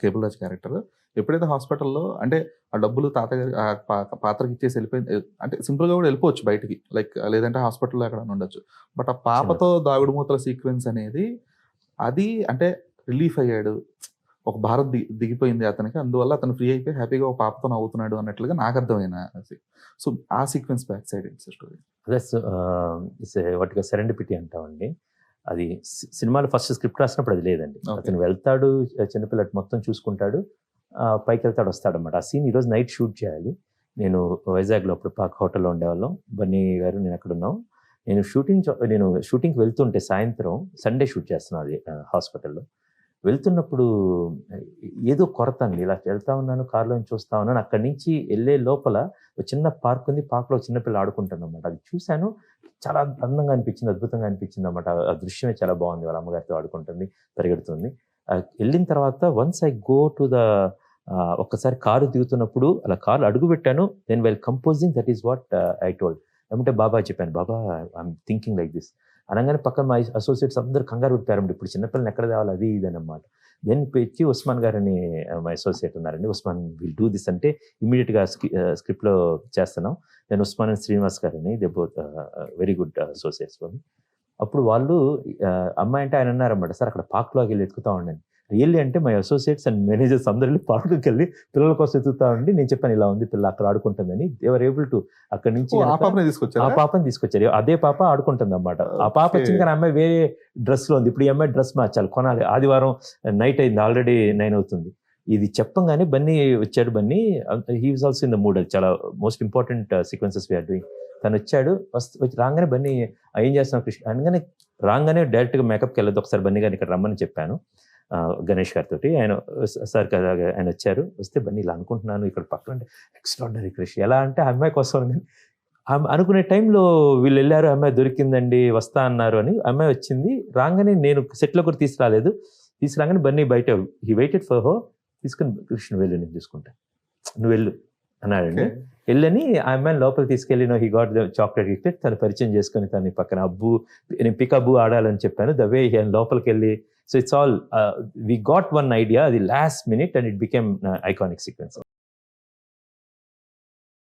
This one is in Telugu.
Cable Raj character. ఎప్పుడైతే హాస్పిటల్‌లో అంటే ఆ డబ్బులు తాతయ్య గారి పాత్రకి ఇచ్చేసి ఎళ్ళిపోయింది. అంటే సింపుల్‌గా కూడా ఎళ్ళిపోవచ్చు బయటికి. లైక్ లేదంటే హాస్పిటల్‌లో ఎక్కడైనా ఉండొచ్చు. బట్ ఆ పాపతో దాగుడుమూతల సీక్వెన్స్ అనేది అది అంటే రిలీఫ్ అయ్యాడు. ఒక భారం దిగిపోయింది అతనికి. అందువల్ల అతను ఫ్రీ అయిపోయి హ్యాపీగా ఒక పాపతో నవ్వుతున్నాడు అన్నట్లుగా నాకర్థమైన సో, ఆ సీక్వెన్స్ బ్యాక్ సైడ్ ఏంటి సార్ స్టోరీ? అదే వాటిగా సెరెండిపిటీ అంటామండి. అది సినిమాలో ఫస్ట్ స్క్రిప్ట్ రాసినప్పుడు అది లేదండి. ఓకే. అతను వెళ్తాడు, చిన్నపిల్లడు మొత్తం చూసుకుంటాడు. పైకెళ్తాడు, వస్తాడనమాట. ఆ సీన్ ఈరోజు నైట్ షూట్ చేయాలి. నేను వైజాగ్‌లో అప్పుడు పాక్ హోటల్‌లో ఉండేవాళ్ళం. బన్నీ గారు, నేను అక్కడున్నాం. నేను షూటింగ్‌కి వెళ్తుంటే సాయంత్రం సండే షూట్ చేస్తున్నాం అది హాస్పిటల్‌లో. వెళ్తున్నప్పుడు ఏదో కొరత అండి. ఇలా వెళ్తా ఉన్నాను, కార్‌లోంచి చూస్తా ఉన్నాను. అక్కడి నుంచి ఎళ్ళే లోపల ఒక చిన్న పార్క్ ఉంది. పార్క్‌లో చిన్న పిల్ల ఆడుకుంటుందనమాట. అది చూసాను. చాలా అందంగా అనిపించింది, అద్భుతంగా అనిపించిందనమాట. ఆ దృశ్యమే చాలా బాగుంది. వాళ్ళ అమ్మగారితో ఆడుకుంటుంది, పరిగెడుతుంది. ఎళ్ళిన తర్వాత once I go to the ఒక్కసారి కారు దిగుతున్నప్పుడు అలా కార్‌లో అడుగుపెట్టాను. Then while composing that is what I told. ఏమంటే బాబాయ్ చెప్పాను. బాబా ఐయామ్ థింకింగ్ లైక్ దిస్. అనంగానే పక్కన మా అసోసియేట్స్ అందరూ కంగారు పడిపోయారండి. ఇప్పుడు చిన్నపిల్లని ఎక్కడ తేవాలి అది ఇది అనమాట. దెన్ పిలిచి ఉస్మాన్ గారని మా అసోసియేట్ ఉన్నారండి. ఉస్మాన్ విల్ డూ దిస్ అంటే ఇమ్మీడియేట్‌గా స్క్రిప్ట్‌లో చేస్తున్నాం. దెన్ ఉస్మాన్ అండ్ శ్రీనివాస్ గారని they both very good associates for me. అప్పుడు వాళ్ళు అమ్మాయి అంటే ఆయన అన్నారన్నమాట. సార్ అక్కడ పార్క్‌లోకి వెళ్లి వెతుకుతా ఉండండి. రియల్లీ అంటే మై అసోసియేట్స్ అండ్ మేనేజర్స్ అందరూ వెళ్లి పార్క్‌కెళ్ళి పిల్లల కోసం వెతుకుతా ఉండి నేను చెప్పాను ఇలా ఉంది పిల్ల అక్కడ ఆడుకుంటుందని. దే వర్ ఏబుల్ టు అక్కడి నుంచి ఓహ్! ఆ గనక పాపనే ఆ తీసుకొచ్చారా? పాపని తీసుకొచ్చారు. అదే పాప ఆడుకుంటుందన్నమాట. ఆ పాప ఓకే. వచ్చింది కానీ ఆ అమ్మాయి వేరే డ్రెస్‌లో ఉంది. ఇప్పుడు ఈ అమ్మాయి డ్రెస్ మార్చాలి, కొనాలి. ఆదివారం నైట్ అయింది. ఆల్రెడీ 9 అవుతుంది. ఇది చెప్పంగానే బన్నీ వచ్చాడు Bunny. He was also in the mood. అది చాలా most important sequences we are doing. తనొచ్చాడు. వచ్చి రాంగానే బన్నీ ఏం చేస్తున్నావు కృష్ణ అనగానే రాంగానే డైరెక్ట్‌గా మేకప్‌కెళ్ళొద్దు. ఒకసారి బన్నీ గారిని ఇక్కడ రమ్మని చెప్పాను. గణేష్ గారితోటి. ఆయన సార్ కదా ఆయన వచ్చారు. వస్తే బన్నీ ఇలా అనుకుంటున్నాను ఇక్కడ పక్కన అంటే ఎక్స్ట్రార్డినరీ క్రిష్. ఎలా అంటే ఆ అమ్మాయి కోసం అనుకునే టైంలో వీళ్ళెళ్లారు. ఆ అమ్మాయి దొరికిందండి, వస్తా అన్నారు అని. ఆ అమ్మాయి వచ్చింది. రాంగానే నేను సెట్‌లో కూడా తీసుకురాలేదు. తీసుకురాగానే బన్నీ బయట హి వెయిటెడ్ ఫర్ హర్. తీసుకొని కృష్ణ వెళ్ళు నేను చూసుకుంటా. నువ్వు వెళ్ళు అన్నాడండి. ఓకే. ఎళ్ళని ఆ అమ్మాయిని లోపలికి తీసుకెళ్ళి he got the chocolate gift. తను పరిచయం చేసుకొని తన పక్కన నేను పికబూ ఆడాలని చెప్పాను. ద వే లోపలికెళ్ళి so it's all we got one idea. అది last minute and it became iconic sequence.